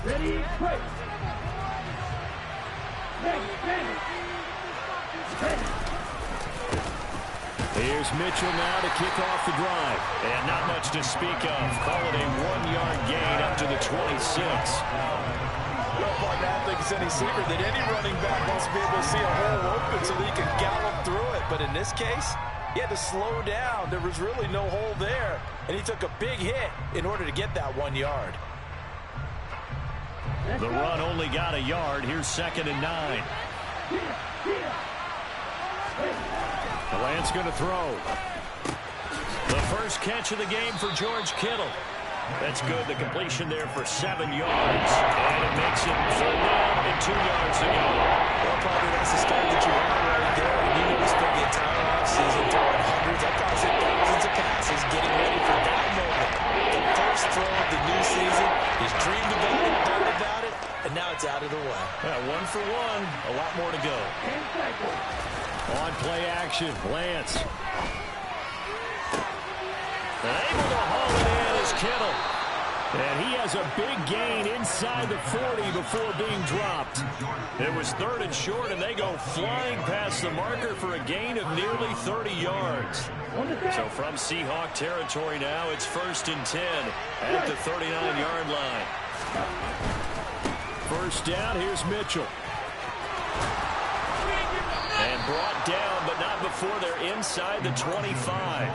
Ready, play. Here's Mitchell now to kick off the drive. And not much to speak of. Call it a 1-yard gain up to the 26. Well, I don't think it's any secret that any running back wants to be able to see a hole open so that he can gallop through it. But in this case, he had to slow down. There was really no hole there. And he took a big hit in order to get that 1 yard. The run only got a yard. Here's 2nd and 9. The Lance going to throw. The first catch of the game for George Kittle. That's good. The completion there for 7 yards. And it makes it 3rd down and 2 yards to go. Well, probably that's the start that you want right there. And you know we spent the entire offseason throwing hundreds, I've probably said thousands of passes, getting ready for that moment. The first throw of the new season. He's dreamed about it, thought about it, and now it's out of the way. Yeah, 1 for 1. A lot more to go. On play action, Lance. Able to haul it in is Kittle. And he has a big gain inside the 40 before being dropped. It was 3rd and short, and they go flying past the marker for a gain of nearly 30 yards. So from Seahawk territory now, it's 1st and 10 at the 39-yard line. First down, here's Mitchell. And brought down, but not before they're inside the 25.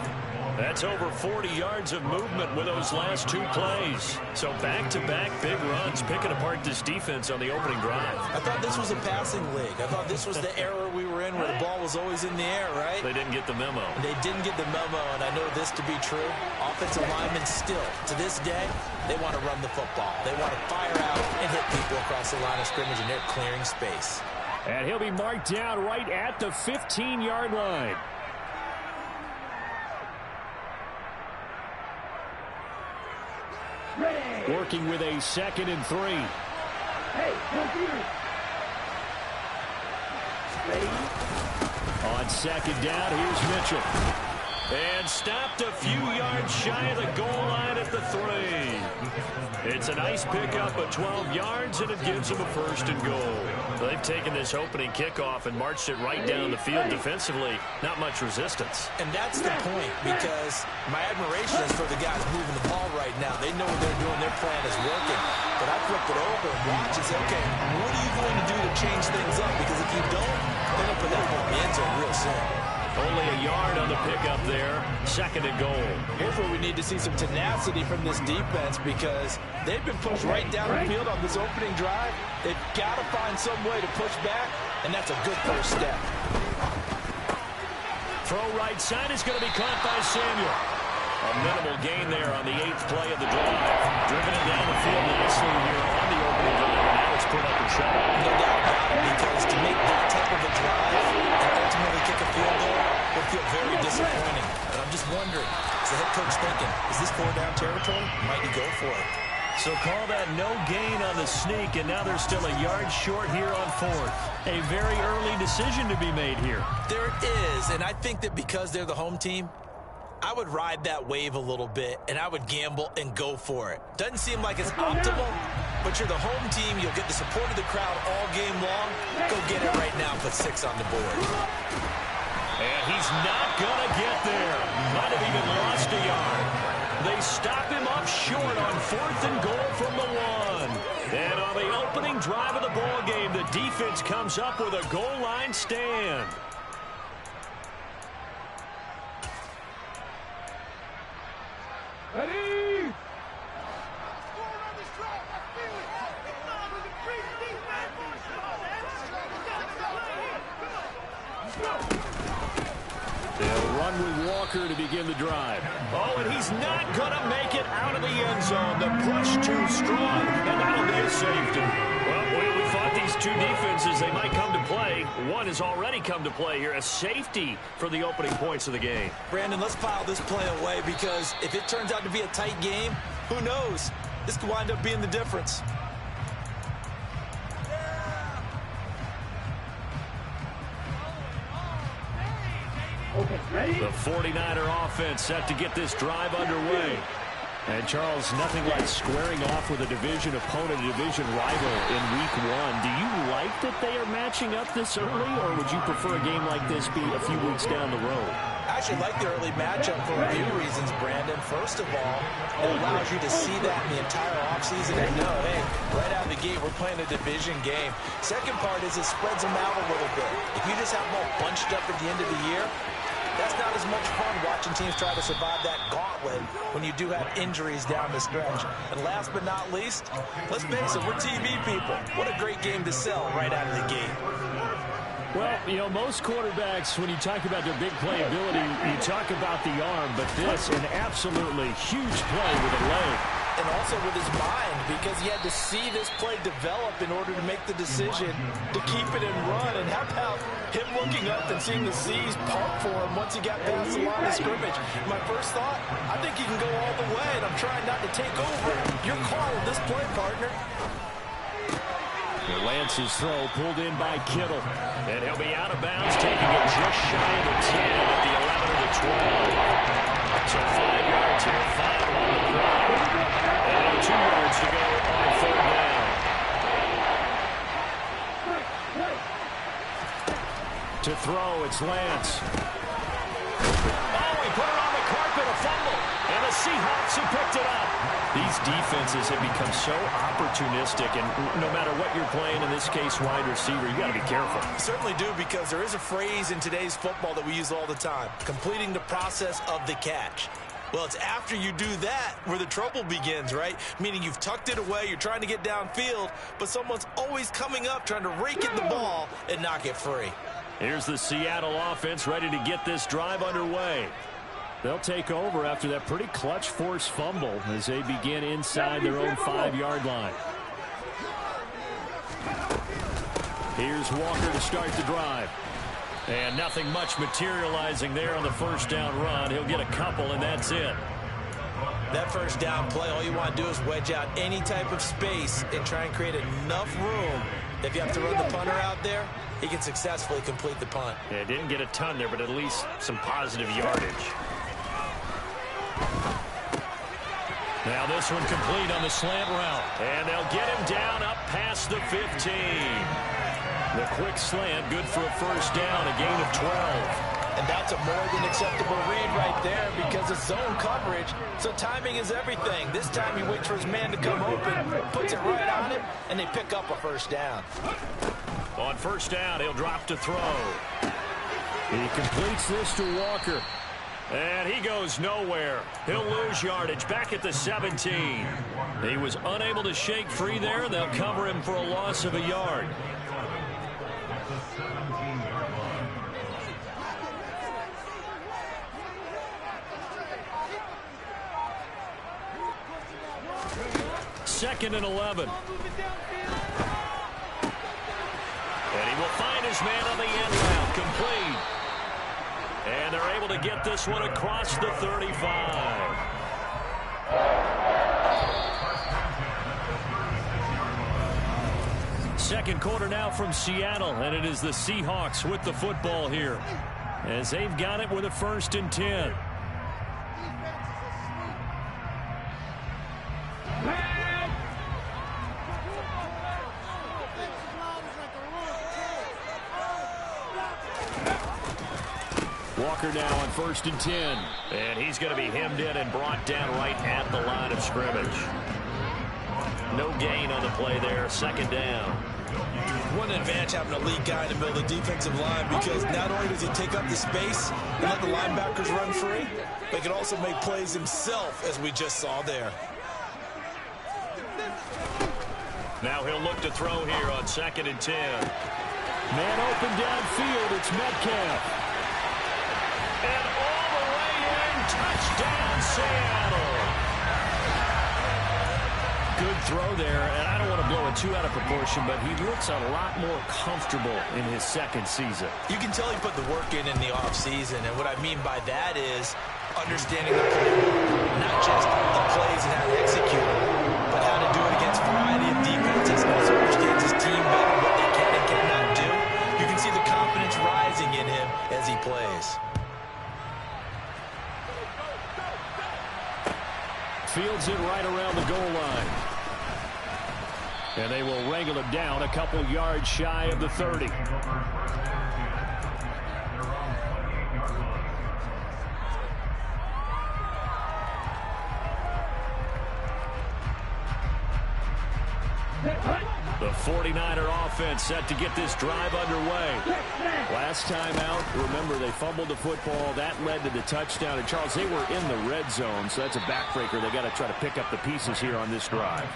That's over 40 yards of movement with those last 2 plays. So back-to-back big runs, picking apart this defense on the opening drive. I thought this was a passing league. I thought this was the era we were in where the ball was always in the air, right? They didn't get the memo. They didn't get the memo, and I know this to be true. Offensive linemen still, to this day, they want to run the football. They want to fire out and hit people across the line of scrimmage, and they're clearing space. And he'll be marked down right at the 15-yard line. Working with a 2nd and 3. On 2nd down, here's Mitchell. And stopped a few yards shy of the goal line at the 3. It's a nice pickup of 12 yards, and it gives them a 1st and goal. They've taken this opening kickoff and marched it right down the field defensively. Not much resistance. And that's the point, because my admiration is for the guys moving the ball right now. They know what they're doing. Their plan is working. But I flip it over and watch and say, okay, what are you going to do to change things up? Because if you don't, they're going to put that ball in the end zone real soon. Only a yard on the pickup there. 2nd and goal. Here's where we need to see some tenacity from this defense, because they've been pushed right down the field on this opening drive. They've got to find some way to push back, and that's a good first step. Throw right side is going to be caught by Samuel. A minimal gain there on the 8th play of the drive. Driven it down the field nicely here on the opening drive, and now it's put up and shut. No doubt about it, because to make that type of a drive and ultimately kick a field goal would feel very disappointing. But I'm just wondering, is the head coach thinking, is this 4-down territory? Might he go for it? So call that no gain on the sneak, and now they're still a yard short here on 4th. A very early decision to be made here. There it is, and I think that because they're the home team, I would ride that wave a little bit, and I would gamble and go for it. Doesn't seem like it's optimal, but you're the home team. You'll get the support of the crowd all game long. Go get it right now and put 6 on the board. And he's not going to get there. Might have even lost a yard. They stop him up short on 4th and goal from the 1. And on the opening drive of the ball game, the defense comes up with a goal line stand. Ready? They'll run with Walker to begin the drive. Oh, and he's not going to make it out of the end zone. The push too strong, and that'll be a safety. Well, we thought these two defenses, they might come to play. One has already come to play here, a safety for the opening points of the game. Brandon, let's file this play away, because if it turns out to be a tight game, who knows? This could wind up being the difference. Okay, ready? The 49er offense set to get this drive underway. And, Charles, nothing like squaring off with a division opponent, a division rival in Week 1. Do you like that they are matching up this early, or would you prefer a game like this be a few weeks down the road? I actually like the early matchup for a few reasons, Brandon. First of all, it allows you to see that in the entire offseason and know, hey, right out of the gate, we're playing a division game. Second part is it spreads them out a little bit. If you just have them all bunched up at the end of the year, that's not as much fun watching teams try to survive that gauntlet when you do have injuries down the stretch. And last but not least, let's face it, we're TV people. What a great game to sell right out of the gate. Well, you know, most quarterbacks, when you talk about their big playability, you talk about the arm, but this, an absolutely huge play with a leg. And also with his mind, because he had to see this play develop in order to make the decision to keep it and run. And how about him looking up and seeing the C's pump for him once he got past the line of scrimmage? My first thought, I think he can go all the way, and I'm trying not to take over. Your call on this play, partner. Lance's throw pulled in by Kittle. And he'll be out of bounds, taking it just shy of the 10 at the 11 or the 12. So 5 yards here, 5 on the play. And now 2 yards to go on 3rd down. To throw, it's Lance. Oh, he put it on the carpet, a fumble. And the Seahawks have picked it up. These defenses have become so opportunistic, and no matter what you're playing, in this case, wide receiver, you got to be careful. You certainly do, because there is a phrase in today's football that we use all the time, completing the process of the catch. Well, it's after you do that where the trouble begins, right? Meaning you've tucked it away, you're trying to get downfield, but someone's always coming up trying to rake in the ball and knock it free. Here's the Seattle offense ready to get this drive underway. They'll take over after that pretty clutch forced fumble as they begin inside their own 5-yard line. Here's Walker to start the drive. And nothing much materializing there on the first down run. He'll get a couple, and that's it. That first down play, all you want to do is wedge out any type of space and try and create enough room. If you have to run the punter out there, he can successfully complete the punt. Yeah, didn't get a ton there, but at least some positive yardage. Now this one complete on the slant route. And they'll get him down up past the 15. The quick slant, good for a first down, a gain of 12. And that's a more than acceptable read right there because it's zone coverage, so timing is everything. This time he waits for his man to come open, puts it right on him, and they pick up a first down. On first down, he'll drop to throw. He completes this to Walker. And he goes nowhere. He'll lose yardage back at the 17. He was unable to shake free there. They'll cover him for a loss of a yard. Second and 11. And he will find his man on the end route. Complete. And they're able to get this one across the 35. Second quarter now from Seattle, and it is the Seahawks with the football here as they've got it with a 1st and 10. Walker now on 1st and 10. And he's going to be hemmed in and brought down right at the line of scrimmage. No gain on the play there. 2nd down. What an advantage having a lead guy in the middle of the defensive line, because not only does he take up the space and let the linebackers run free, but he can also make plays himself, as we just saw there. Now he'll look to throw here on 2nd and 10. Man open downfield. It's Metcalf. And all the way in, touchdown Seattle. Good throw there, and I don't want to blow it too out of proportion, but he looks a lot more comfortable in his 2nd season. You can tell he put the work in the offseason, and what I mean by that is understanding the play, not just the plays and how to execute them, but how to do it against a variety of defenses. Also understands his team better, what they can and cannot do. You can see the confidence rising in him as he plays. Fields it right around the goal line. And they will wrangle him down a couple yards shy of the 30. The 49er offense set to get this drive underway. Last time out, remember, they fumbled the football. That led to the touchdown. And, Charles, they were in the red zone, so that's a backbreaker. They got to try to pick up the pieces here on this drive.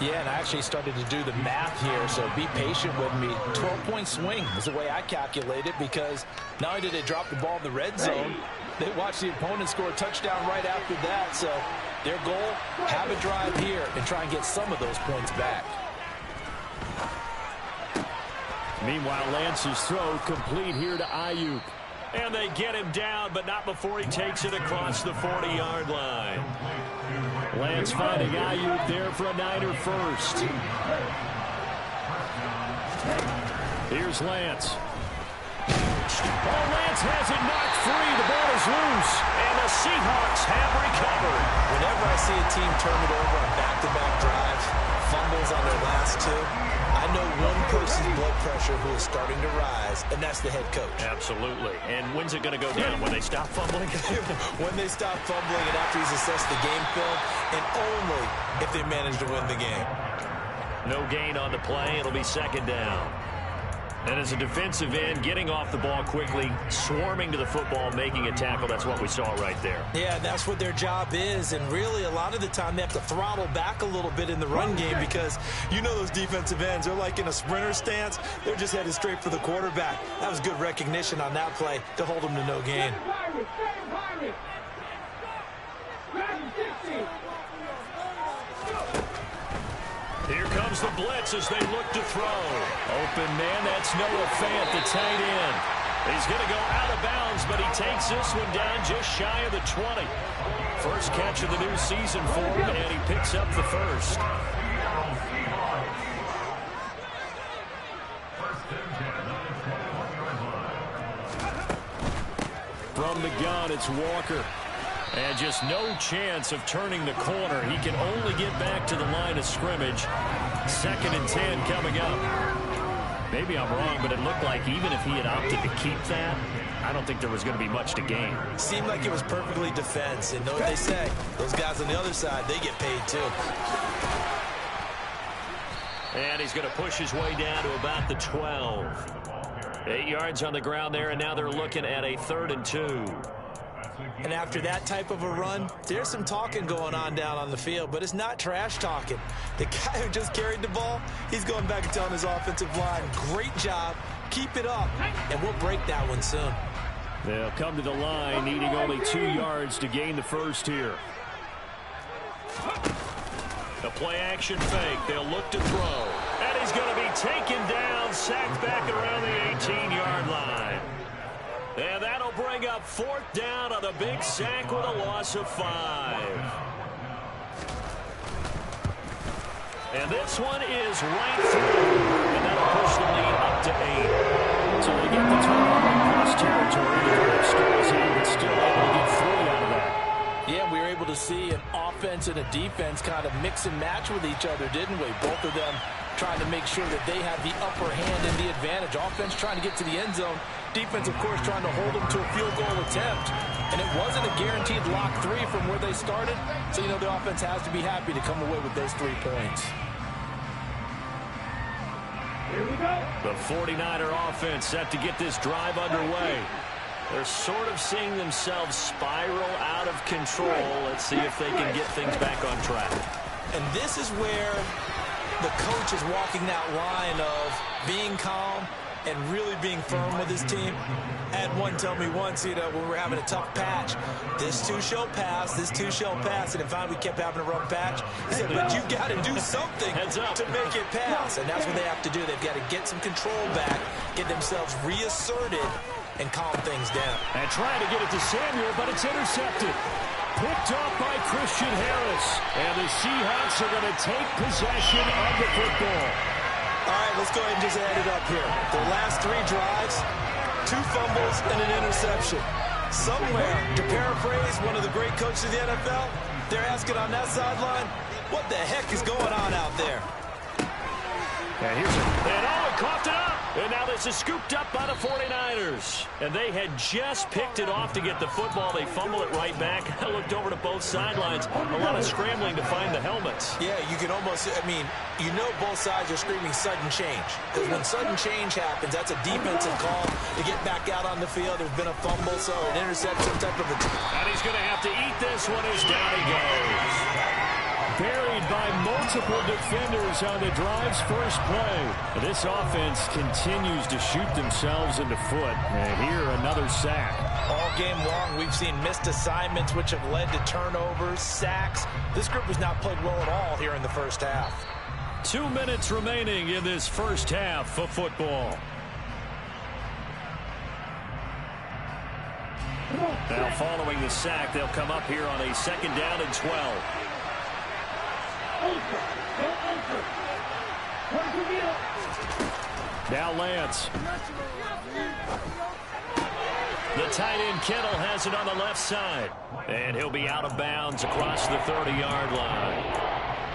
Yeah, and I actually started to do the math here, so be patient with me. 12-point swing is the way I calculate it, because not only did they drop the ball in the red zone, they watched the opponent score a touchdown right after that. So their goal, have a drive here and try and get some of those points back. Meanwhile, Lance's throw complete here to Ayuk. And they get him down, but not before he takes it across the 40-yard line. Lance finding Ayuk there for a Niner first. Here's Lance. Oh, Lance has it knocked free. The ball is loose. And the Seahawks have recovered. Whenever I see a team turn it over on back-to-back drives, fumbles on their last two, I know one person's blood pressure who is starting to rise, and that's the head coach. Absolutely. And when's it going to go down? When they stop fumbling? When they stop fumbling and after he's assessed the game film, and only if they manage to win the game. No gain on the play. It'll be second down. And as a defensive end, getting off the ball quickly, swarming to the football, making a tackle, that's what we saw right there. Yeah, that's what their job is, and really a lot of the time they have to throttle back a little bit in the run game because you know those defensive ends, they're like in a sprinter stance. They're just headed straight for the quarterback. That was good recognition on that play to hold them to no gain. Here comes the blitz as they look to throw. Open man, that's Noah Fant, the tight end. He's going to go out of bounds, but he takes this one down just shy of the 20. First catch of the new season for him, and he picks up the first. From the gun, it's Walker. And just no chance of turning the corner. He can only get back to the line of scrimmage. 2nd and 10 coming up. Maybe I'm wrong, but it looked like even if he had opted to keep that, I don't think there was going to be much to gain. Seemed like it was perfectly defense. And know what they say? Those guys on the other side, they get paid too. And he's going to push his way down to about the 12. 8 yards on the ground there, and now they're looking at a 3rd and 2. And after that type of a run, there's some talking going on down on the field, but it's not trash talking. The guy who just carried the ball, he's going back and telling his offensive line, great job, keep it up, and we'll break that one soon. They'll come to the line, needing only 2 yards to gain the first here. A play-action fake. They'll look to throw. And he's going to be taken down, sacked back around the 18-yard line. And that'll bring up 4th down on a big sack with a loss of 5. And this one is right through. And that'll push the lead up to 8. So they get the turnover in cross territory. The drive stalls in, but still able to get 3 out of that. Yeah, we were able to see an offense and a defense kind of mix and match with each other, didn't we? Both of them trying to make sure that they have the upper hand and the advantage. Offense trying to get to the end zone. Defense, of course, trying to hold them to a field goal attempt. And it wasn't a guaranteed lock 3 from where they started. So, you know, the offense has to be happy to come away with those 3 points. Here we go. The 49er offense set to get this drive underway. They're sort of seeing themselves spiral out of control. Let's see if they can get things back on track. And this is where the coach is walking that line of being calm and really being firm with his team. I had one tell me once, you know, when we were having a tough patch, this too shall pass, this too shall pass. And if we kept having a rough patch, he said, but you got to do something to make it pass. And that's what they have to do. They've got to get some control back, get themselves reasserted, and calm things down. And trying to get it to Samuel, but it's intercepted. Picked off by Christian Harris. And the Seahawks are going to take possession of the football. All right, let's go ahead and just add it up here. Their last 3 drives, 2 fumbles and an interception. Somewhere, to paraphrase one of the great coaches of the NFL, They're asking on that sideline, what the heck is going on out there? And here's and he coughed it up. And now this is scooped up by the 49ers. And they had just picked it off to get the football. They fumble it right back. I looked over to both sidelines. A lot of scrambling to find the helmets. Yeah, you can almost, I mean, you know both sides are screaming sudden change. Because when sudden change happens, that's a defensive call to get back out on the field. There's been a fumble, so an interception type of a... And he's going to have to eat this one as down he goes. Buried by multiple defenders on the drive's first play. This offense continues to shoot themselves in the foot. And here, another sack. All game long, we've seen missed assignments, which have led to turnovers, sacks. This group has not played well at all here in the first half. 2 minutes remaining in this first half of football. Now, following the sack, they'll come up here on a 2nd down and 12. Now Lance. The tight end Kittle has it on the left side. And he'll be out of bounds across the 30-yard line.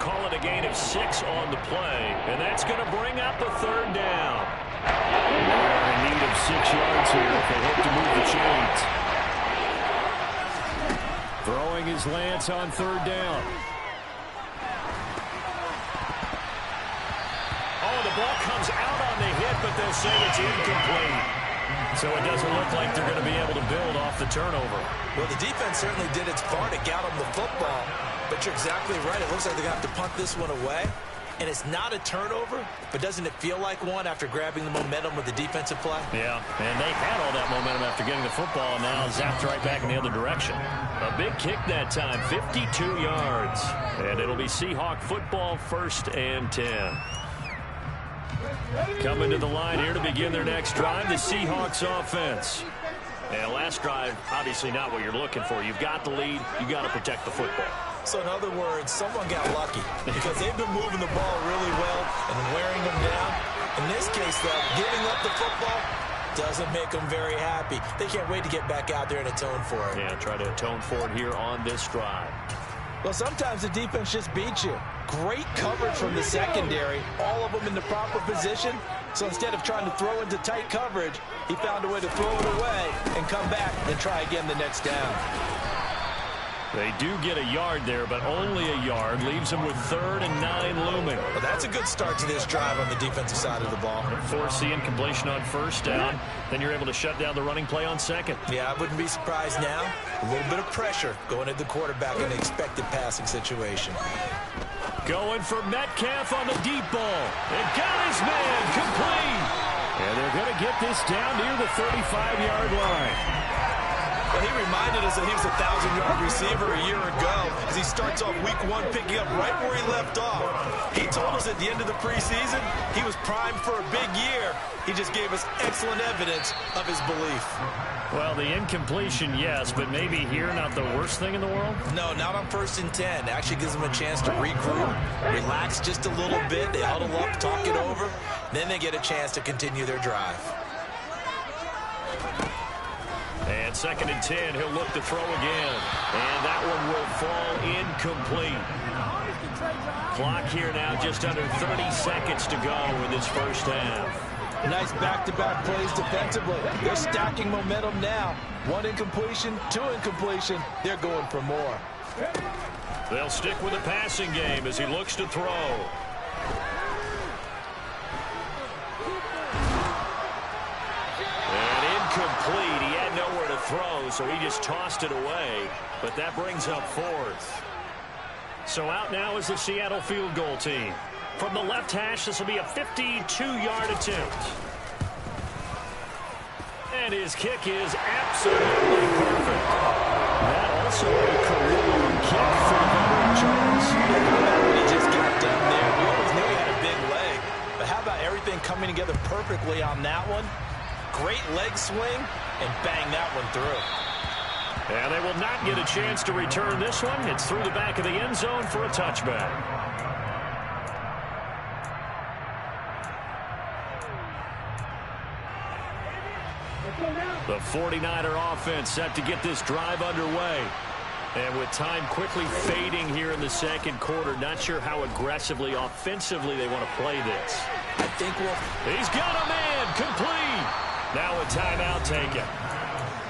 Call it a gain of 6 on the play. And that's going to bring up a 3rd down. They're in need of 6 yards here if they hope to move the chains. Throwing is Lance on 3rd down. Oh, the ball comes out on the hit, but they'll say it's incomplete. So it doesn't look like they're going to be able to build off the turnover. Well, the defense certainly did its part to get them the football. But you're exactly right. It looks like they're going to have to punt this one away. And it's not a turnover, but doesn't it feel like one after grabbing the momentum with the defensive play? Yeah, and they had all that momentum after getting the football, and now zapped right back in the other direction. A big kick that time, 52 yards. And it'll be Seahawk football, 1st and 10. Coming to the line here to begin their next drive, the Seahawks offense. And last drive, obviously not what you're looking for. You've got the lead. You've got to protect the football. So in other words, someone got lucky because they've been moving the ball really well and wearing them down. In this case, though, giving up the football doesn't make them very happy. They can't wait to get back out there and atone for it. Yeah, try to atone for it here on this drive. Well, sometimes the defense just beats you. Great coverage from the secondary, all of them in the proper position. So instead of trying to throw into tight coverage, he found a way to throw it away and come back and try again the next down. They do get a yard there, but only a yard. Leaves them with 3rd and 9 looming. Well, that's a good start to this drive on the defensive side of the ball. Force the incompletion on 1st down. Then you're able to shut down the running play on 2nd. Yeah, I wouldn't be surprised now. A little bit of pressure going at the quarterback in the expected passing situation. Going for Metcalf on the deep ball. And got his man complete. And they're going to get this down near the 35-yard line. Well, he reminded us that he was a 1,000-yard receiver a year ago as he starts off week 1 picking up right where he left off. He told us at the end of the preseason he was primed for a big year. He just gave us excellent evidence of his belief. Well, the incompletion, yes, but maybe here not the worst thing in the world? No, not on 1st and 10. It actually gives them a chance to regroup, relax just a little bit. They huddle up, talk it over. Then they get a chance to continue their drive. And 2nd and 10, he'll look to throw again. And that one will fall incomplete. Clock here now just under 30 seconds to go in this first half. Nice back-to-back plays defensively. They're stacking momentum now. 1 incompletion, 2 incompletion. They're going for more. They'll stick with the passing game as he looks to throw. Complete. He had nowhere to throw, so he just tossed it away. But that brings up 4th. So out now is the Seattle field goal team. From the left hash, this will be a 52-yard attempt. And his kick is absolutely perfect. That also a career kick for the veteran Charles. He just got done there. We always knew he had a big leg. But how about everything coming together perfectly on that one? Great leg swing, and bang that one through. And they will not get a chance to return this one. It's through the back of the end zone for a touchback. The 49er offense set to get this drive underway. And with time quickly fading here in the second quarter, not sure how aggressively, offensively they want to play this. I think He's got a man complete. Now a timeout taken.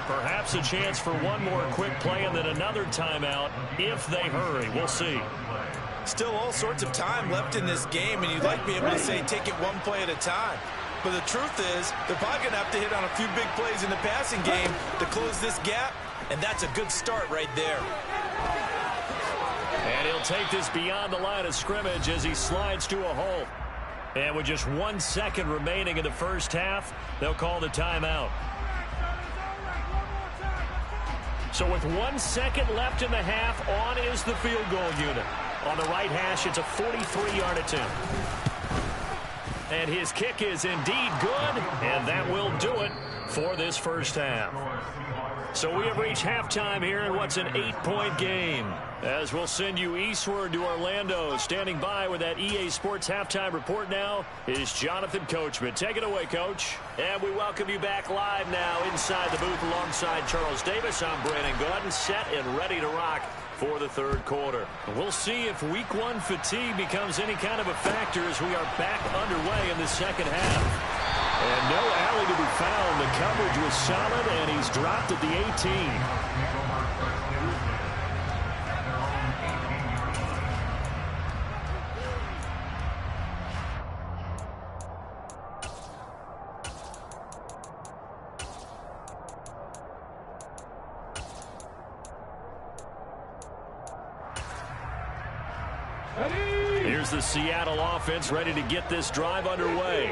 Perhaps a chance for one more quick play and then another timeout if they hurry. We'll see. Still all sorts of time left in this game, and you'd like to be able to say take it one play at a time. But the truth is, they're probably going to have to hit on a few big plays in the passing game to close this gap, and that's a good start right there. And he'll take this beyond the line of scrimmage as he slides to a hole. And with just 1 second remaining in the first half, they'll call the timeout. So with 1 second left in the half, on is the field goal unit. On the right hash, it's a 43-yard attempt. And his kick is indeed good, and that will do it for this first half. So we have reached halftime here in what's an 8-point game. As we'll send you eastward to Orlando. Standing by with that EA Sports halftime report now is Jonathan Coachman. Take it away, Coach. And we welcome you back live now inside the booth alongside Charles Davis. I'm Brandon Gaudin, set and ready to rock for the third quarter. We'll see if week one fatigue becomes any kind of a factor as we are back underway in the second half. And no alley to be found. The coverage was solid, and he's dropped at the 18. Here's the Seattle offense ready to get this drive underway.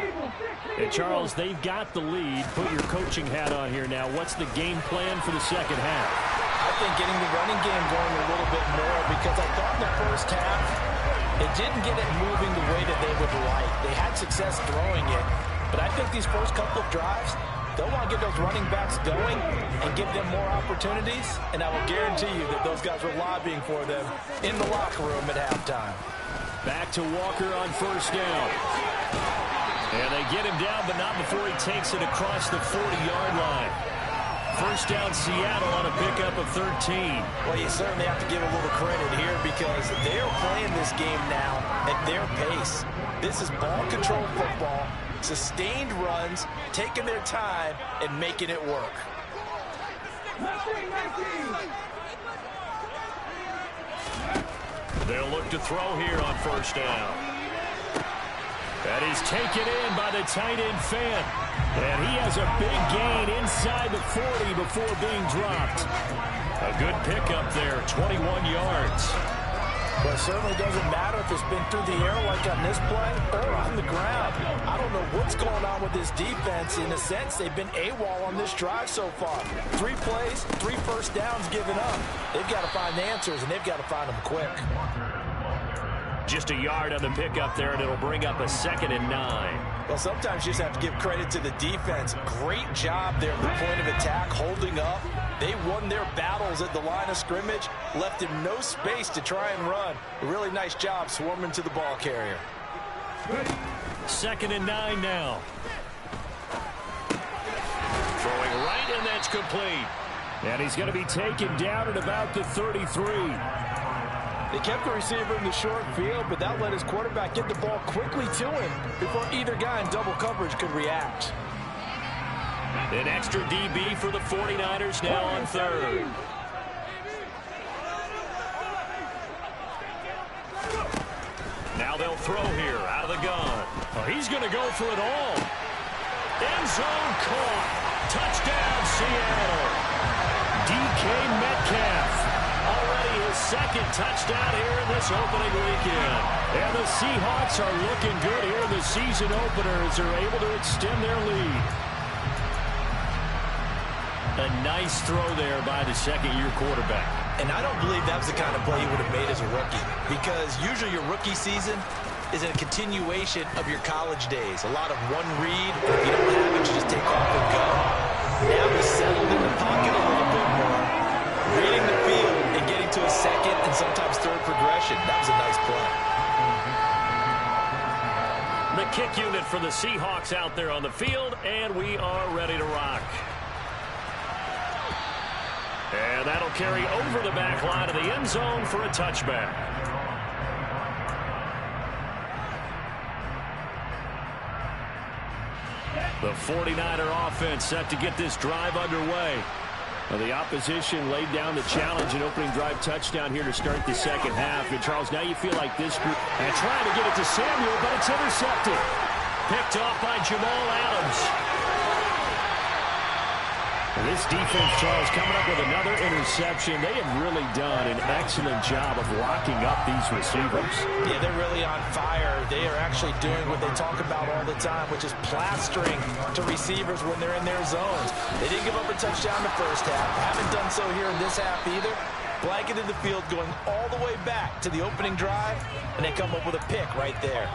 And Charles, they've got the lead. Put your coaching hat on here now. What's the game plan for the second half? I think getting the running game going a little bit more, because I thought in the first half it didn't get it moving the way that they would like. They had success throwing it, but I think these first couple of drives, they'll want to get those running backs going and give them more opportunities, and I will guarantee you that those guys were lobbying for them in the locker room at halftime. Back to Walker on first down. And they get him down, but not before he takes it across the 40-yard line. First down, Seattle on a pickup of 13. Well, you certainly have to give a little credit here because they're playing this game now at their pace. This is ball-controlled football, sustained runs, taking their time, and making it work. They'll look to throw here on first down. That is taken in by the tight end Fant. And he has a big gain inside the 40 before being dropped. A good pickup there, 21 yards. Well, it certainly doesn't matter if it's been through the air like on this play or on the ground. I don't know what's going on with this defense. In a sense, they've been AWOL on this drive so far. 3 plays, 3 first downs given up. They've got to find answers, and they've got to find them quick. Just a yard on the pickup there, and it'll bring up a 2nd and 9. Well, sometimes you just have to give credit to the defense. Great job there at the point of attack, holding up. They won their battles at the line of scrimmage, left him no space to try and run. A really nice job swarming to the ball carrier. 2nd and 9 now. Throwing right, and that's complete. And he's going to be taken down at about the 33. They kept the receiver in the short field, but that let his quarterback get the ball quickly to him before either guy in double coverage could react. An extra DB for the 49ers now on third. Now they'll throw here out of the gun. Oh, he's going to go for it all. End zone caught. Touchdown, Seattle. DK Metcalf. Already his 2nd touchdown here in this opening weekend. And the Seahawks are looking good here in the season opener as they're able to extend their lead. A nice throw there by the second-year quarterback. And I don't believe that was the kind of play he would have made as a rookie, because usually your rookie season is a continuation of your college days. A lot of one read. If you don't have it, you just take off and go. Now he's settled in the pocket a little bit more, reading the field and getting to a 2nd and sometimes 3rd progression. That was a nice play. The kick unit for the Seahawks out there on the field, and we are ready to rock. And And that'll carry over the back line of the end zone for a touchback. The 49er offense set to get this drive underway. Well, the opposition laid down the challenge, an opening drive touchdown here to start the second half. And, Charles, now you feel like this group and trying to get it to Samuel, but it's intercepted. Picked off by Jamal Adams. And this defense, Charles, coming up with another interception. They have really done an excellent job of locking up these receivers. Yeah, they're really on fire. They are actually doing what they talk about all the time, which is plastering to receivers when they're in their zones. They didn't give up a touchdown in the first half. Haven't done so here in this half either. Blanketed the field going all the way back to the opening drive, and they come up with a pick right there.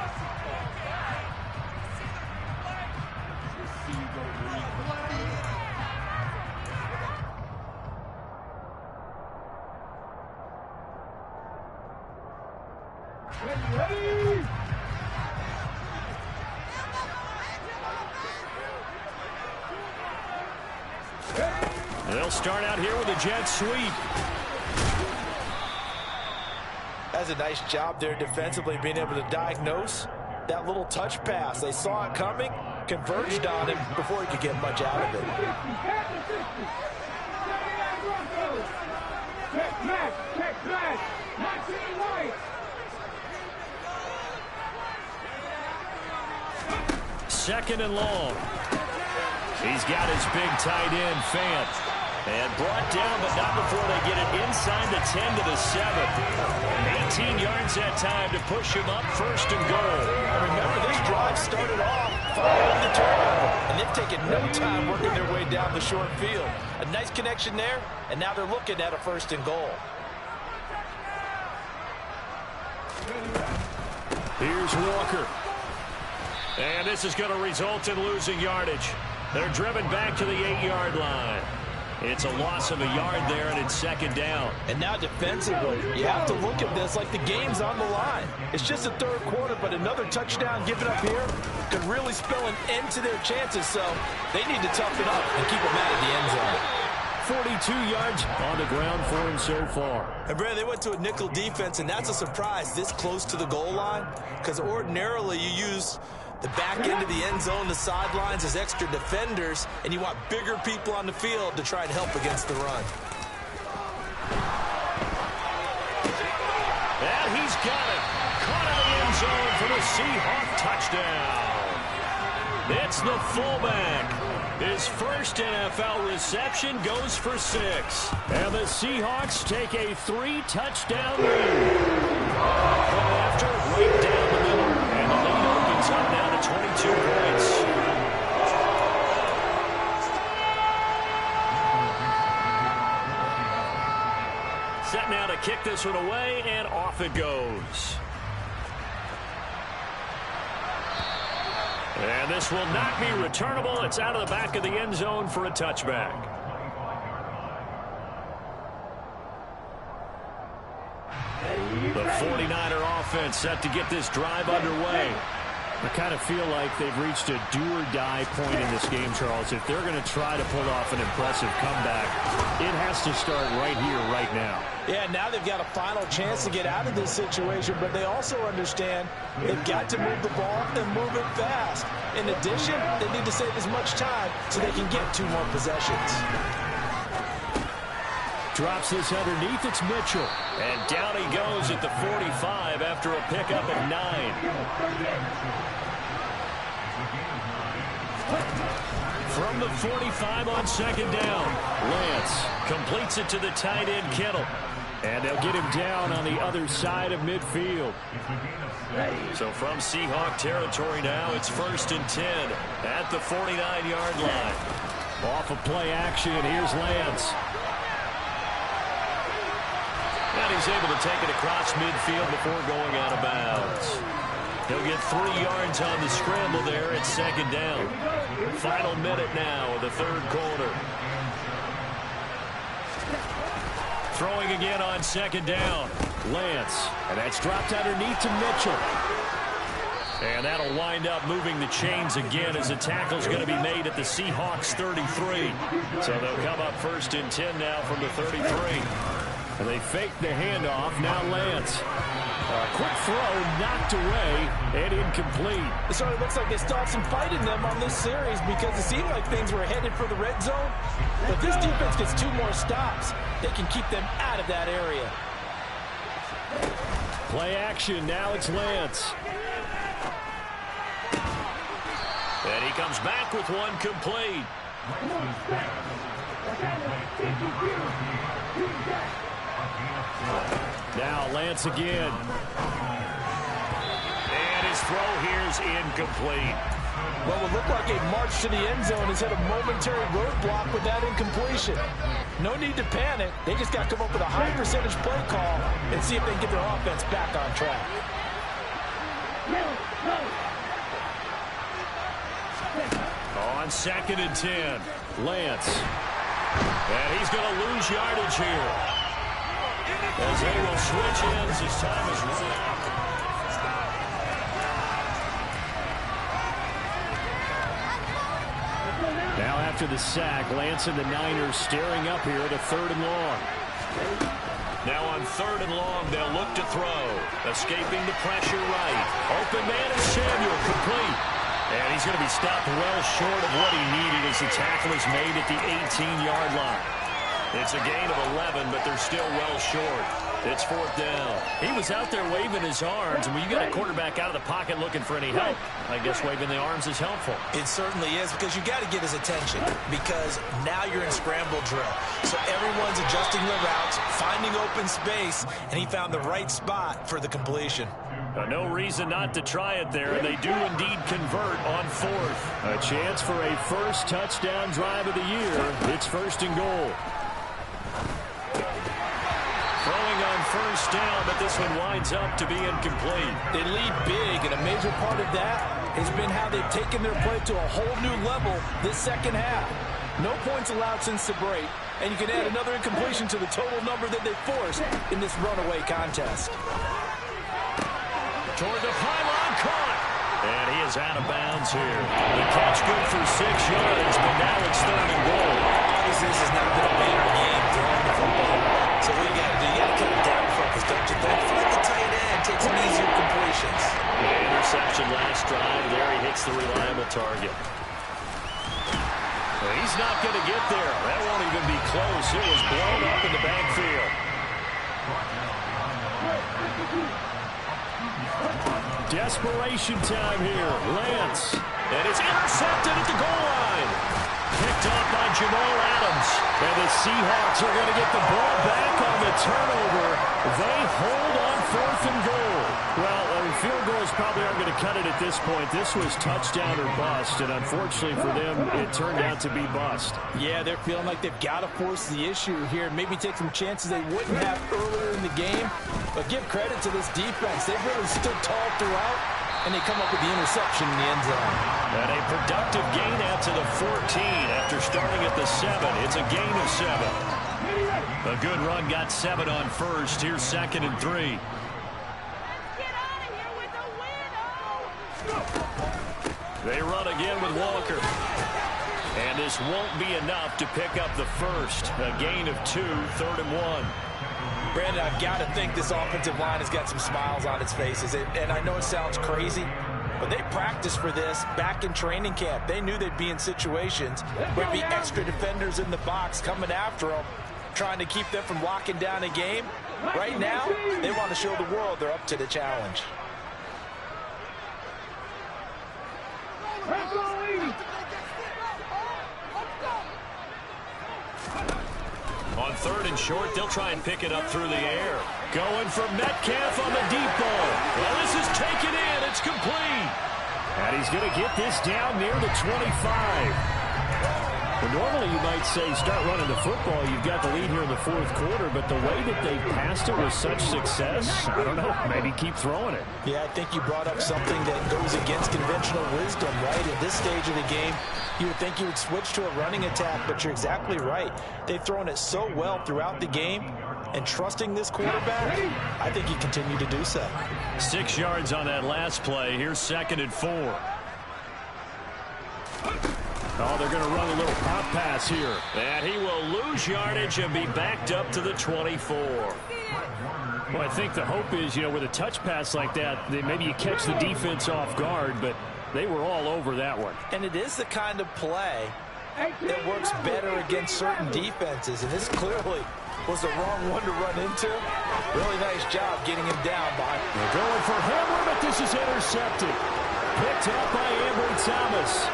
They'll start out here with a jet sweep. That's a nice job there defensively, being able to diagnose that little touch pass. They saw it coming, converged on him before he could get much out of it. Second and long. He's got his big tight end, Fant. And brought down, but not before they get it inside the 10 to the 7. 18 yards that time to push him up, first and goal. And remember, this drive started off following the turnover, and they've taken no time working their way down the short field. A nice connection there, and now they're looking at a first and goal. Here's Walker. And this is going to result in losing yardage. They're driven back to the 8-yard line. It's a loss of a yard there, and it's second down. And now defensively, you have to look at this like the game's on the line. It's just the third quarter, but another touchdown given up here could really spell an end to their chances. So they need to toughen up and keep them out of the end zone. 42 yards on the ground for him so far. And, Brad, they went to a nickel defense, and that's a surprise this close to the goal line, because ordinarily you use the back end of the end zone, the sidelines as extra defenders, and you want bigger people on the field to try and help against the run. And he's got it. Caught out of the end zone for the Seahawk touchdown. It's the fullback. His first NFL reception goes for 6. And the Seahawks take a 3-touchdown lead. From after, right down the middle. And the lead opens up now to 22 points. Set now to kick this one away, and off it goes. And this will not be returnable. It's out of the back of the end zone for a touchback. The 49er offense set to get this drive underway. I kind of feel like they've reached a do-or-die point in this game, Charles. If they're going to try to pull off an impressive comeback, it has to start right here, right now. Yeah, now they've got a final chance to get out of this situation, but they also understand they've got to move the ball and move it fast. In addition, they need to save as much time so they can get 2 more possessions. Drops this underneath, it's Mitchell. And down he goes at the 45 after a pickup of 9. From the 45 on second down, Lance completes it to the tight end, Kittle. And they'll get him down on the other side of midfield. So from Seahawk territory now, it's first and 10 at the 49-yard line. Off of play action, here's Lance. And he's able to take it across midfield before going out of bounds. He'll get 3 yards on the scramble there at second down. Final minute now of the third quarter. Throwing again on second down. Lance. And that's dropped underneath to Mitchell. And that'll wind up moving the chains again as the tackle's going to be made at the Seahawks 33. So they'll come up 1st and 10 now from the 33. And they fake the handoff. Now Lance. Quick throw, knocked away, and incomplete. It sort of looks like they stalled some fight in them on this series because it seemed like things were headed for the red zone. But this defense gets 2 more stops. They can keep them out of that area. Play action. Now it's Lance. And he comes back with one complete. Now Lance again. And his throw here is incomplete. What would look like a march to the end zone has hit a momentary roadblock with that incompletion. No need to panic. They just got to come up with a high percentage play call and see if they can get their offense back on track. On 2nd and 10, Lance. And he's going to lose yardage here. As they will switch ends, his time is run out. Now after the sack, Lance and the Niners staring up here at a 3rd and long. Now on 3rd and long, they'll look to throw. Escaping the pressure right. Open man is Samuel, complete. And he's going to be stopped well short of what he needed as the tackle is made at the 18-yard line. It's a gain of 11, but they're still well short. It's 4th down. He was out there waving his arms, and when you got a quarterback out of the pocket looking for any help, I guess waving the arms is helpful. It certainly is, because you got to get his attention, because now you're in scramble drill. So everyone's adjusting their routes, finding open space, and he found the right spot for the completion. No reason not to try it there, and they do indeed convert on 4th. A chance for a first touchdown drive of the year. It's 1st and goal. Throwing on 1st down, but this one winds up to be incomplete. They lead big, and a major part of that has been how they've taken their play to a whole new level this second half. No points allowed since the break, and you can add another incompletion to the total number that they forced in this runaway contest. Toward the pylon, caught. And he is out of bounds here. The catch good for 6 yards, but now it's 3rd and goal. Obviously, this has not been a banner game throwing the football. So what you got to do, you got to cut it down focus, don't you think? Find the tight end, take some easier completions. The interception last drive. There he hits the reliable target. Well, he's not going to get there. That won't even be close. It was blown up in the backfield. Desperation time here. Lance. And it's intercepted at the goal line. Picked up by Jamal Adams. And the Seahawks are going to get the ball back on the turnover. They hold on 4th and goal. Well, field goals probably aren't going to cut it at this point. This was touchdown or bust, and unfortunately for them, it turned out to be bust. Yeah, they're feeling like they've got to force the issue here, maybe take some chances they wouldn't have earlier in the game. But give credit to this defense. They've really stood tall throughout, and they come up with the interception in the end zone. And a productive gain out to the 14 after starting at the 7. It's a gain of 7. A good run got 7 on 1st. Here's 2nd and 3. They run again with Walker. And this won't be enough to pick up the first. A gain of 2, 3rd and 1. Brandon, I've got to think this offensive line has got some smiles on its faces. And I know it sounds crazy, but they practiced for this back in training camp. They knew they'd be in situations where there'd be extra defenders in the box coming after them, trying to keep them from locking down a game. Right now, they want to show the world they're up to the challenge. On 3rd and short, they'll try and pick it up through the air. Going for Metcalf on the deep ball. Well, this is taken in. It's complete. And he's going to get this down near the 25. Well, normally you might say start running the football. You've got the lead here in the 4th quarter, but the way that they passed it with such success, I don't know, maybe keep throwing it. Yeah, I think you brought up something that goes against conventional wisdom, right? At this stage of the game, you would think you would switch to a running attack, but you're exactly right. They've thrown it so well throughout the game. and trusting this quarterback, I think he continued to do so. 6 yards on that last play. Here's 2nd and 4. Oh, they're going to run a little pop pass here. And he will lose yardage and be backed up to the 24. Well, I think the hope is, with a touch pass like that, maybe you catch the defense off guard, but they were all over that one. And it is the kind of play that works better against certain defenses, and this clearly was the wrong one to run into. Really nice job getting him down by. They're going for Hamler, but this is intercepted. Picked up by Ambry Thomas.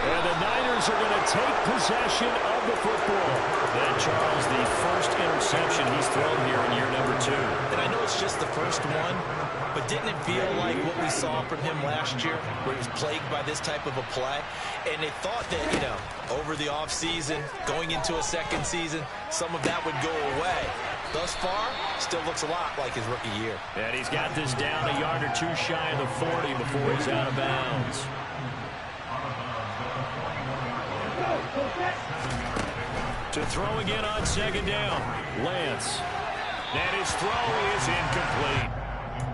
And the Niners are going to take possession of the football. And Charles, the first interception he's thrown here in year number 2. And I know it's just the first one, but didn't it feel like what we saw from him last year, where he was plagued by this type of a play? And they thought that, over the offseason, going into a second season, some of that would go away. Thus far, still looks a lot like his rookie year. And he's got this down a yard or two shy of the 40 before he's out of bounds. To throw again on 2nd down, Lance. And his throw is incomplete.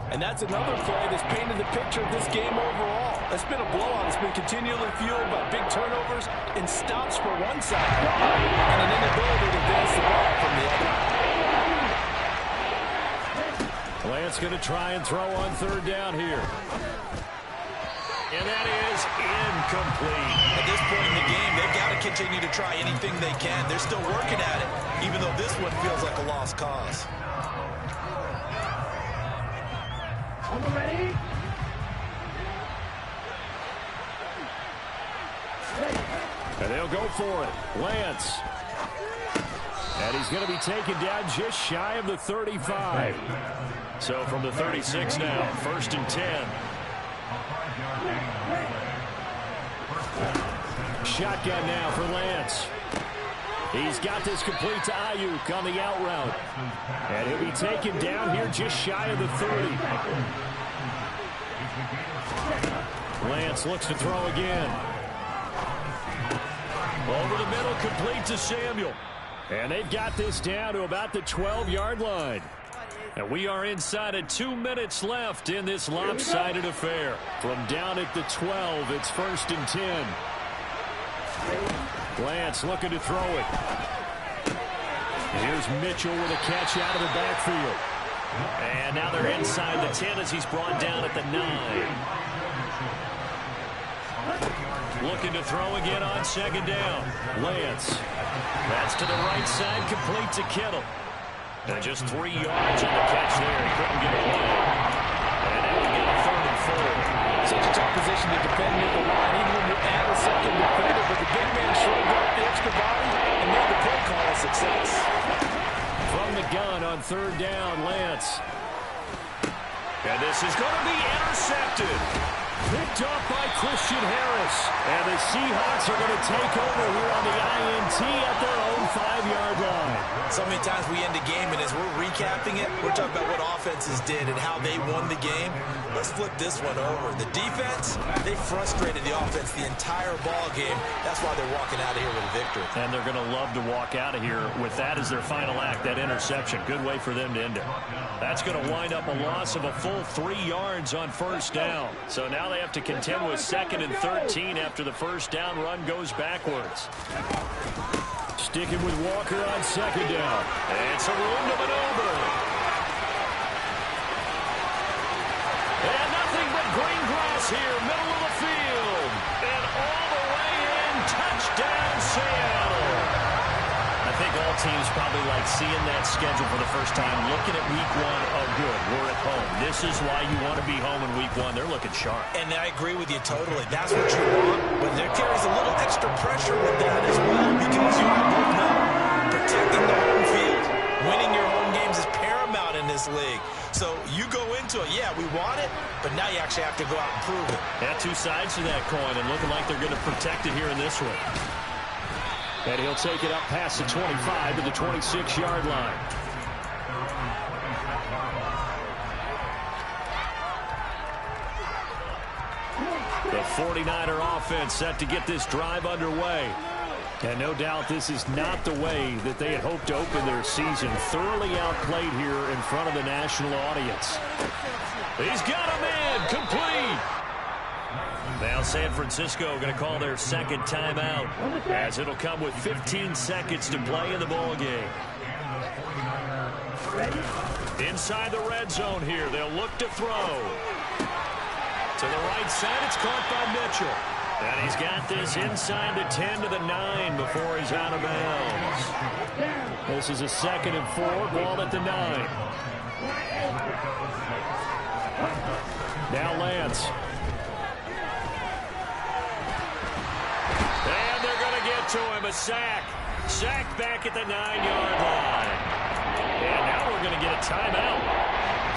And that's another play that's painted the picture of this game overall. It's been a blowout. It's been continually fueled by big turnovers and stops for one side and an inability to advance the ball from the other. Lance going to try and throw on 3rd down here. And that is incomplete. At this point in the game, they've got to continue to try anything they can. They're still working at it, even though this one feels like a lost cause. Ready? And they'll go for it. Lance. And he's going to be taken down just shy of the 35. So from the 36 now, 1st and 10. Shotgun now for Lance. He's got this complete to Ayuk on the out route. And he'll be taken down here just shy of the 30. Lance looks to throw again. Over the middle, complete to Samuel. And they've got this down to about the 12-yard line. And we are inside of 2 minutes left in this lopsided affair. From down at the 12, it's 1st and 10. Lance looking to throw it. Here's Mitchell with a catch out of the backfield. And now they're inside the 10 as he's brought down at the 9. Looking to throw again on 2nd down. Lance. That's to the right side, complete to Kittle. And just 3 yards on the catch there. He couldn't get away. And now we get a 3rd and 4. Such a tough position to defend near the line, even when you add a second defender. But the big man shrugged up the extra body and made the play call a success. From the gun on 3rd down, Lance. And this is going to be intercepted. Picked up by Christian Harris. And the Seahawks are going to take over here on the INT at their own 5-yard line. So many times we end a game, and as we're recapping it, we're talking about what offenses did and how they won the game. Let's flip this one over. The defense, they frustrated the offense the entire ball game. That's why they're walking out of here with a victory. And they're going to love to walk out of here with that as their final act, that interception. Good way for them to end it. That's going to wind up a loss of a full 3 yards on 1st down. So now they have to contend with 2nd and 13 after the 1st down run goes backwards. Sticking with Walker on 2nd down. And some room to maneuver. And nothing but green grass here, middle of the field. And all the way in, touchdown Seattle. I think all teams probably like seeing that schedule for the first time, looking at week 1, oh good, we're at home. This is why you want to be home in week 1. They're looking sharp. And I agree with you totally. That's what you want, but there carries a little extra pressure with that as well, because you both know protecting the home field, winning your home games is paramount in this league. So you go into it, yeah, we want it, but now you actually have to go out and prove it. Yeah, 2 sides to that coin, and looking like they're going to protect it here in this one. And he'll take it up past the 25 to the 26-yard line. The 49er offense set to get this drive underway. And no doubt this is not the way that they had hoped to open their season. Thoroughly outplayed here in front of the national audience. He's got him in. Complete. Now San Francisco going to call their second timeout, as it'll come with 15 seconds to play in the ball game. Inside the red zone here, they'll look to throw. To the right side, it's caught by Mitchell. And he's got this inside the 10 to the 9 before he's out of bounds. This is a 2nd and 4, ball at the 9. Now Lance. And they're going to get to him, a sack. Sack back at the 9-yard line. And now we're going to get a timeout.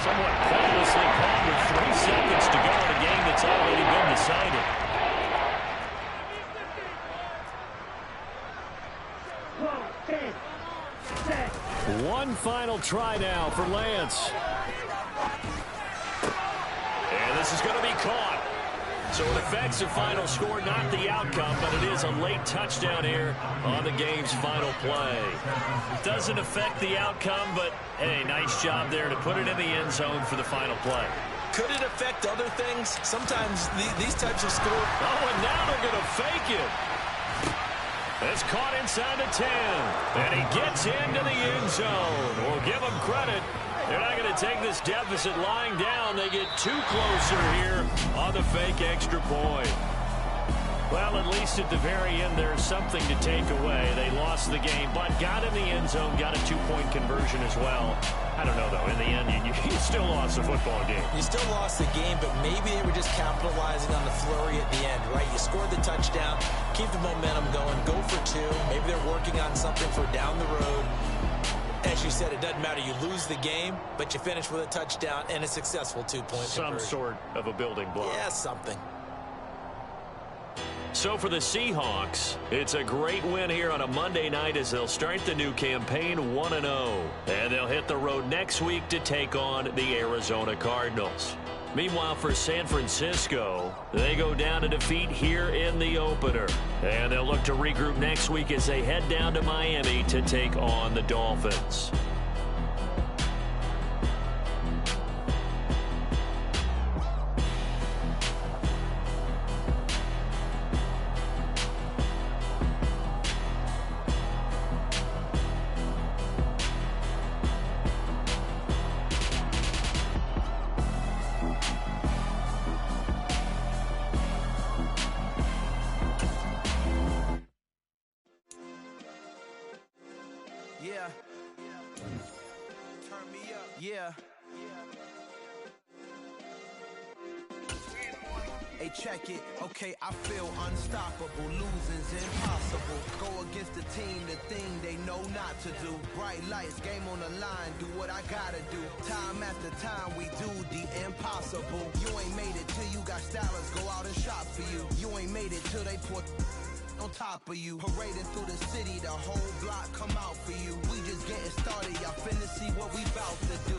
Somewhat pointlessly called with 3 seconds to go in a game that's already been decided. One final try now for Lance. And this is going to be caught. So it affects the final score, not the outcome, but it is a late touchdown here on the game's final play. Doesn't affect the outcome, but, hey, nice job there to put it in the end zone for the final play. Could it affect other things? Sometimes these types of scores. Oh, and now they're going to fake it. It's caught inside the 10, and he gets into the end zone. We'll give him credit. They're not going to take this deficit lying down. They get too closer here on the fake extra point. Well, at least at the very end, there's something to take away. They lost the game, but got in the end zone, got a 2-point conversion as well. I don't know, though. In the end, you still lost the football game. You still lost the game, but maybe they were just capitalizing on the flurry at the end, right? You scored the touchdown, keep the momentum going, go for 2. Maybe they're working on something for down the road. As you said, it doesn't matter. You lose the game, but you finish with a touchdown and a successful 2-point conversion. Some sort of a building block. Yeah, something. So for the Seahawks, it's a great win here on a Monday night as they'll start the new campaign 1-0. And they'll hit the road next week to take on the Arizona Cardinals. Meanwhile, for San Francisco, they go down to defeat here in the opener. And they'll look to regroup next week as they head down to Miami to take on the Dolphins. Yeah. Turn me up. Yeah. Hey, check it. Okay, I feel unstoppable. Losing's impossible. Go against the team, the thing they know not to do. Bright lights, game on the line. Do what I gotta do. Time after time, we do the impossible. You ain't made it till you got stylers. Go out and shop for you. You ain't made it till they put on top of you. Parading through the city, the whole block come out for you. We just getting started, y'all finna see what we bout to do.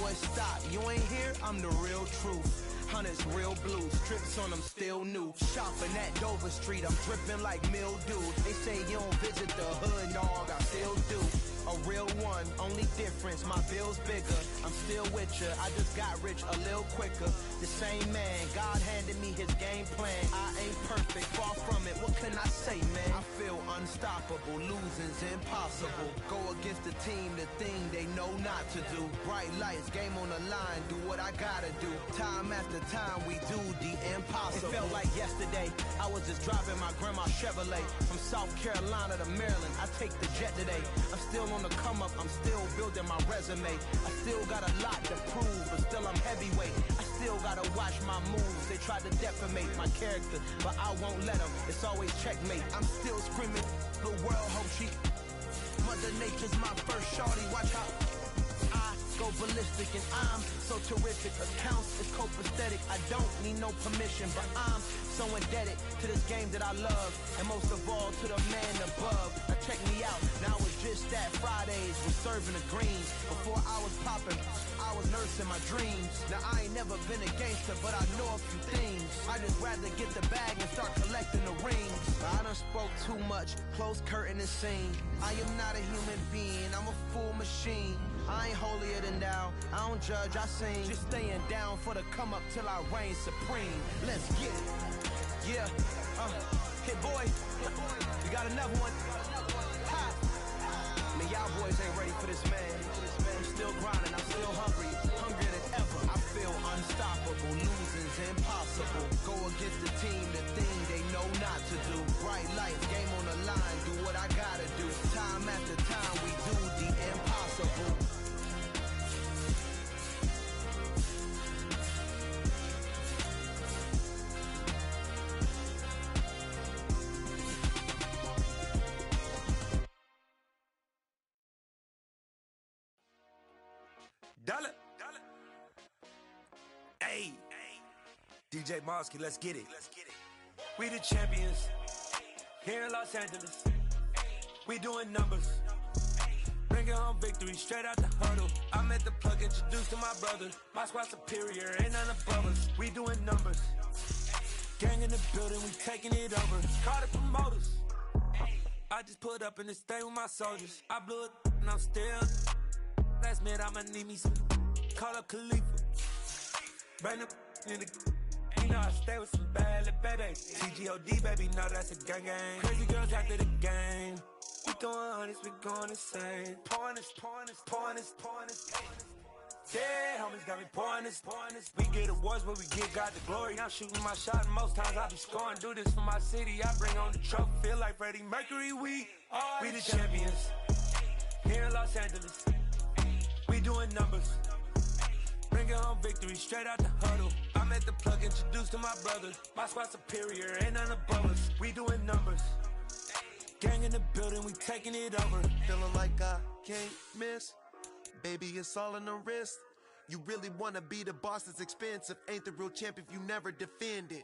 Boy, stop, you ain't here, I'm the real truth. Hunters, real blues, strips on them still new. Shopping at Dover Street, I'm dripping like mildew. They say you don't visit the hood, dog, I still do. A real one, only difference, my bill's bigger. I'm still with ya, I just got rich a little quicker. The same man, God handed me his game plan. I ain't perfect, far from it, what can I say, man? I feel unstoppable, losing's impossible. Go against the team, the thing they know not to do. Bright lights, game on the line, do what I gotta do. Time after time, we do the impossible. It felt like yesterday, I was just driving my grandma's Chevrolet. From South Carolina to Maryland, I take the jet today. I'm still on the come up, I'm still building my resume. I still got a lot to prove, but still I'm heavyweight. I still gotta watch my moves. They tried to defamate my character, but I won't let them. It's always checkmate. I'm still screaming, the world hope she. Mother Nature's my first shorty, watch out. I go ballistic and I'm so terrific. Accounts is copacetic. I don't need no permission, but I'm so indebted to this game that I love, and most of all to the man above. Now check me out. Now it's just that Fridays was serving the greens. Before I was popping, I was nervous. verse in my dreams. Now I ain't never been a gangster, but I know a few things. I just rather get the bag and start collecting the rings. I done spoke too much, close curtain and scene. I am not a human being, I'm a full machine. I ain't holier than thou, I don't judge, I sing. Just staying down for the come up till I reign supreme. Let's get it. Yeah, hit boy, we got another one. Ha. Man, y'all boys ain't ready for this, man. I'm still grinding, I'm still hungry, hungrier than ever. I feel unstoppable, losing's impossible. Go against the team, the thing they know not to do. Bright lights, game on the line, do what I gotta do. Time after time, we do the impossible. Dollar. Hey. DJ Mosky, let's get it. We the champions here in Los Angeles. We doing numbers. Bringing home victory straight out the huddle. I'm at the plug, introduced to my brother. My squad superior, ain't none above us. We doing numbers. Gang in the building, we taking it over. Call the promoters. I just put up in this thing with my soldiers. I blew it and I'm still. Last minute, I'ma need me some. Call up Khalifa. Bring up in the. You know I stay with some bad little baby. TGOD, baby, know that's a gang gang. Crazy girls after the game. We going honest, we going insane. Pouring this. Yeah, homies got me pouring this. We get awards, but we give God the glory. I'm shooting my shot, and most times I be scoring. Do this for my city, I bring on the trophy. Feel like Freddie Mercury, we the champions. Here in Los Angeles. We doing numbers. Bringing home victory straight out the huddle. I'm at the plug, introduced to my brother. My squad superior, ain't none above us. We doing numbers. Gang in the building, we taking it over. Feeling like I can't miss. Baby, it's all in the wrist. You really wanna be the boss, it's expensive. Ain't the real champ if you never defend it.